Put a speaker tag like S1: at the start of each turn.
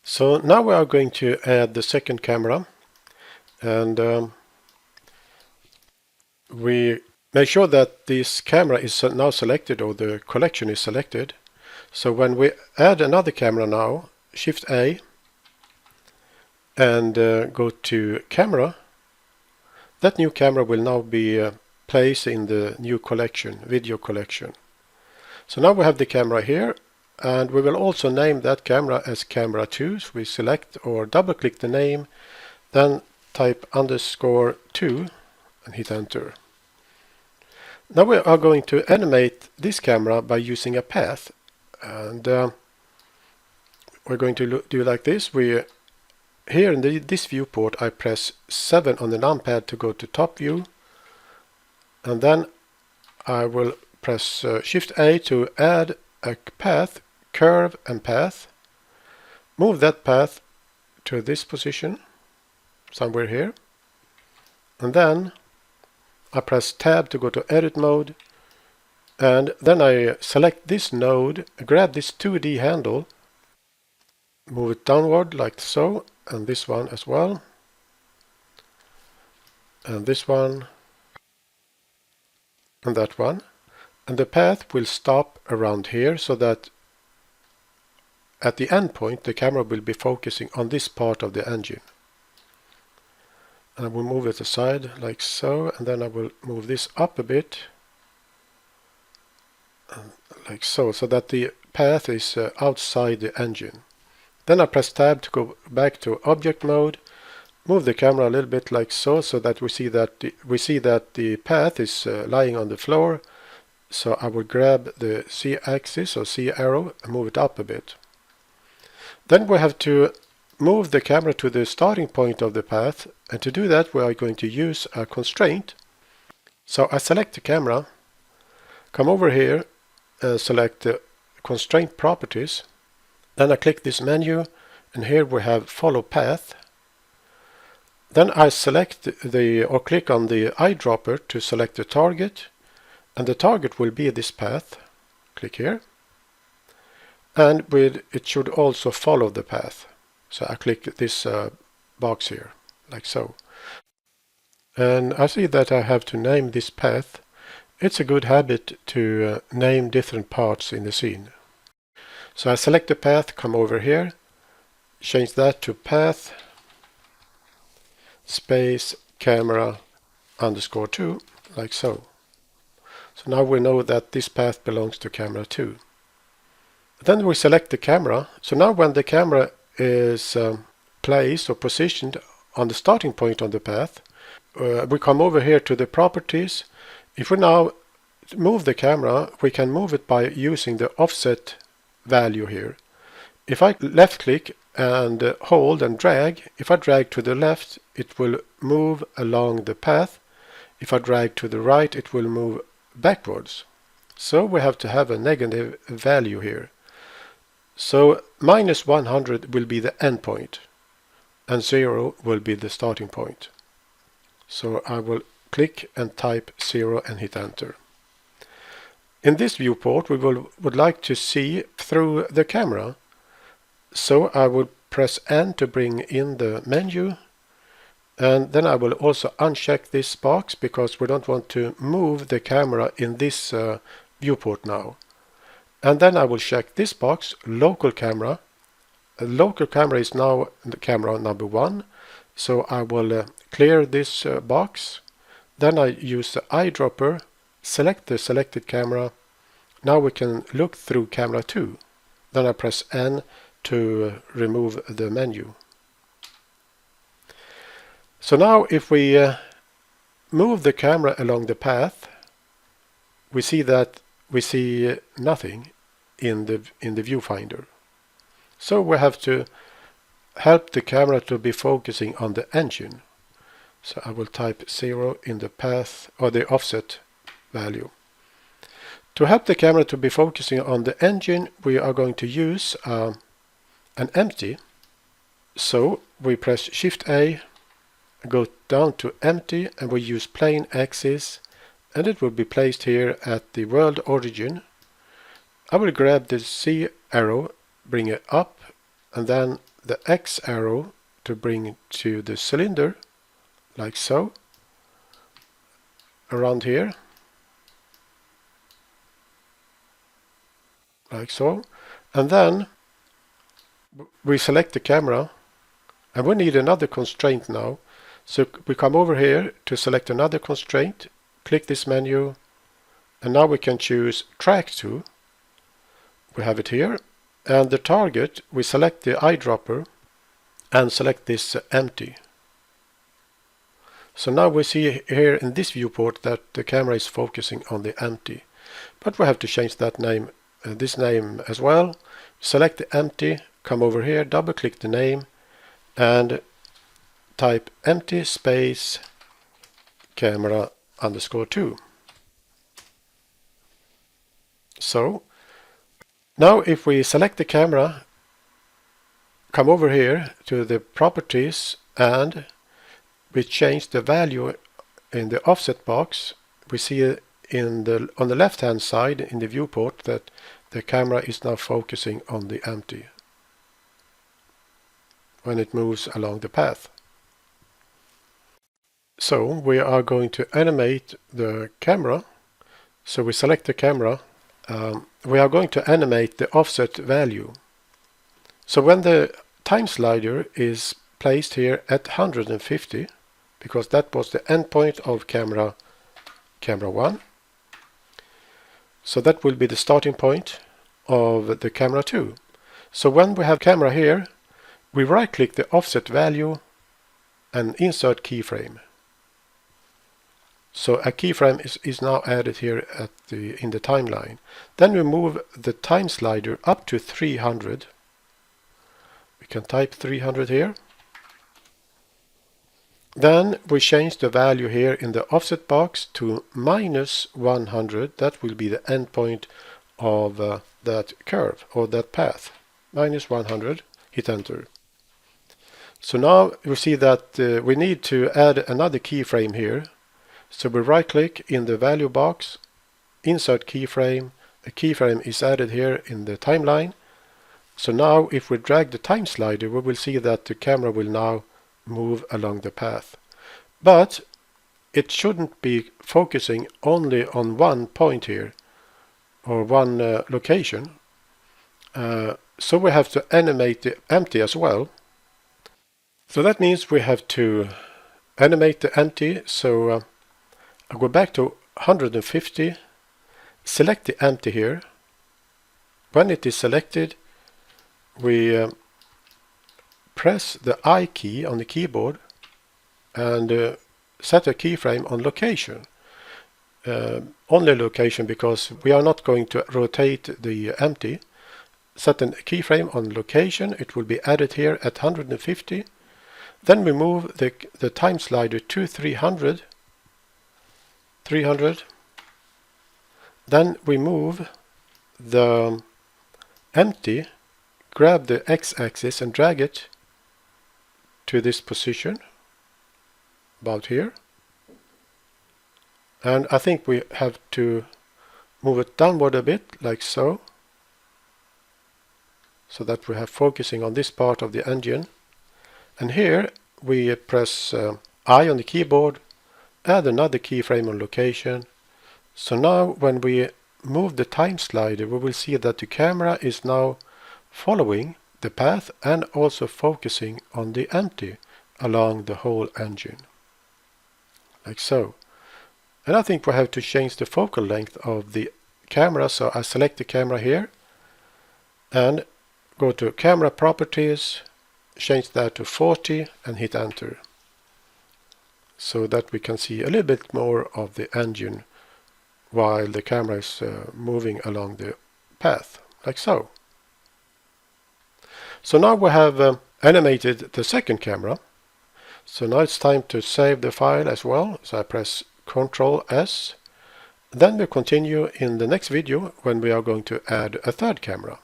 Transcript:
S1: So now we are going to add the second camera, and we make sure that this camera is now selected, or the collection is selected. So when we add another camera now, Shift A and go to camera, that new camera will now be placed in the new collection, video collection. So now we have the camera here, and we will also name that camera as camera 2. So we select or double click the name, then type _2 and hit enter. Now we are going to animate this camera by using a path, and we're going to do like this. Here in this viewport I press 7 on the numpad to go to top view, and then I will press Shift A to add a path, curve and path. Move that path to this position, somewhere here, and then I press Tab to go to edit mode, and then I select this node, grab this 2D handle, move it downward like so, and this one as well, and this one, and that one. And the path will stop around here, so that at the end point the camera will be focusing on this part of the engine. And I will move it aside like so, and then I will move this up a bit, like so, so that the path is outside the engine. Then I press Tab to go back to object mode, move the camera a little bit like so, so that we see that the path is lying on the floor. So I will grab the C axis or C arrow and move it up a bit. Then we have to move the camera to the starting point of the path, and to do that we are going to use a constraint. So I select the camera, come over here and select the constraint properties. Then I click this menu, and here we have follow path. Then I select click on the eyedropper to select the target, and the target will be this path. Click here, and it should also follow the path. So I click this box here, like so. And I see that I have to name this path. It's a good habit to name different parts in the scene. So I select the path, come over here, change that to path space camera _2, like so. So now we know that this path belongs to camera 2. Then we select the camera. So now when the camera is placed or positioned on the starting point on the path, we come over here to the properties. If we now move the camera, we can move it by using the offset value here. If I left click and hold and drag, if I drag to the left, it will move along the path. If I drag to the right, it will move backwards. So we have to have a negative value here. So -100 will be the end point, and 0 will be the starting point. So I will click and type 0 and hit enter. In this viewport we would like to see through the camera. So I will press N to bring in the menu, and then I will also uncheck this box because we don't want to move the camera in this viewport now. And then I will check this box, local camera. Local camera is now the camera number 1. So I will clear this box. Then I use the eyedropper, select the selected camera. Now we can look through camera 2. Then I press N to remove the menu. So now if we move the camera along the path, we see nothing in the viewfinder. So we have to help the camera to be focusing on the engine. So I will type 0 in the path or the offset value. To help the camera to be focusing on the engine, we are going to use an empty. So we press Shift A, go down to empty, and we use plane axis, and it will be placed here at the world origin. I will grab the C arrow, bring it up, and then the X arrow to bring to the cylinder, like so, around here, like so. And then we select the camera, and we need another constraint now. So we come over here to select another constraint, click this menu, and now we can choose track to. We have it here. And the target, we select the eyedropper and select this empty. So now we see here in this viewport that the camera is focusing on the empty. But we have to change that name, this name as well. Select the empty, come over here, double click the name, and type empty space camera underscore 2. So now if we select the camera, come over here to the properties, and we change the value in the offset box, we see on the left hand side in the viewport that the camera is now focusing on the empty when it moves along the path. So we are going to animate the camera. So we select the camera. We are going to animate the offset value. So when the time slider is placed here at 150, because that was the endpoint of camera 1, so that will be the starting point of the camera 2. So when we have camera here, we right click the offset value and insert keyframe. So a keyframe is now added here in the timeline. Then we move the time slider up to 300. We can type 300 here. Then we change the value here in the offset box to -100. That will be the endpoint of that curve or that path. -100. Hit enter. So now you see that we need to add another keyframe here. So we right click in the value box, insert keyframe. A keyframe is added here in the timeline. So now if we drag the time slider, we will see that the camera will now move along the path. But it shouldn't be focusing only on one point here or one location. So we have to animate the empty as well. So that means we have to animate the empty. So I'll go back to 150, select the empty here. When it is selected, we press the I key on the keyboard and set a keyframe on location. Only location, because we are not going to rotate the empty. Set a keyframe on location. It will be added here at 150. Then we move the time slider to 300. Then we move the empty, grab the x-axis and drag it to this position, about here. And I think we have to move it downward a bit, like so, so that we have focusing on this part of the engine. And here we press I on the keyboard, add another keyframe on location. So now when we move the time slider, we will see that the camera is now following the path and also focusing on the empty along the whole engine, like so. And I think we have to change the focal length of the camera. So I select the camera here and go to camera properties, change that to 40 and hit enter, so that we can see a little bit more of the engine while the camera is moving along the path, like so. So now we have animated the second camera. So now it's time to save the file as well. So I press Ctrl S. Then we continue in the next video when we are going to add a third camera.